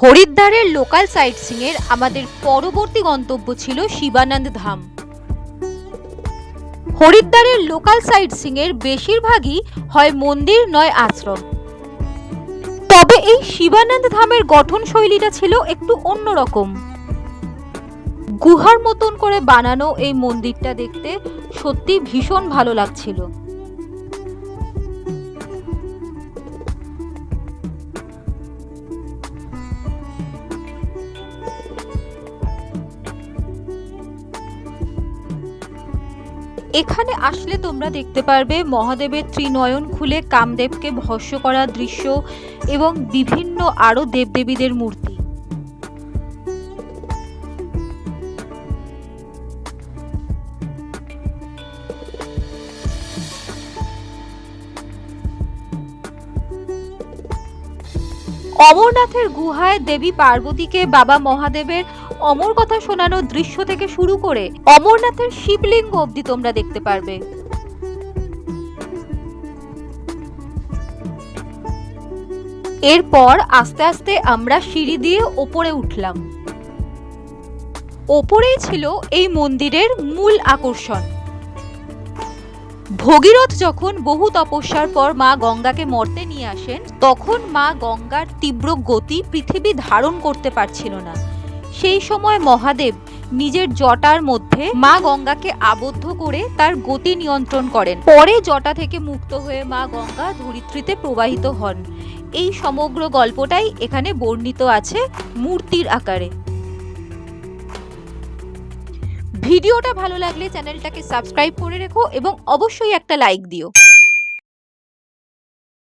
হরিদ্বারের local site Singh এর আমাদের পরবর্তী গন্তব্য ছিল শিবানন্দ ধাম। হরিদ্বারের লোকাল সাইট সিং এর বেশিরভাগই হয় মন্দির নয় আশ্রম, তবে এই শিবানন্দ ধামের গঠন শৈলীটা ছিল একটু অন্যরকম। গুহার মতন করে বানানো এই মন্দিরটা দেখতে সত্যি ভীষণ ভালো লাগছিল। এখানে আসলে তোমরা দেখতে পারবে মহাদেবের ত্রিনয়ন খুলে কামদেবকে ভস্ম করার দৃশ্য এবং বিভিন্ন আরো দেবদেবীদের মূর্তি। অমরনাথের গুহায় দেবী পার্বতীকে বাবা মহাদেবের অমর কথা শোনানোর দৃশ্য থেকে শুরু করে অমরনাথের শিবলিঙ্গ অবধি তোমরা দেখতে পারবে। এরপর আস্তে আস্তে আমরা সিঁড়ি দিয়ে ওপরে উঠলাম। ওপরেই ছিল এই মন্দিরের মূল আকর্ষণ। ভগীরথ যখন বহু তপস্যার পর মা গঙ্গাকে মর্তে নিয়ে আসেন, তখন মা গঙ্গার তীব্র গতি পৃথিবী ধারণ করতে পারছিল না। সেই সময় মহাদেব নিজের জটার মধ্যে মা গঙ্গাকে আবদ্ধ করে তার গতি নিয়ন্ত্রণ করেন। পরে জটা থেকে মুক্ত হয়ে মা গঙ্গা ধরিত্রীতে প্রবাহিত হন। এই সমগ্র গল্পটাই এখানে বর্ণিত আছে মূর্তির আকারে। ভিডিওটা ভালো লাগলে চ্যানেলটাকে সাবস্ক্রাইব করে রেখো এবং অবশ্যই একটা লাইক দিও।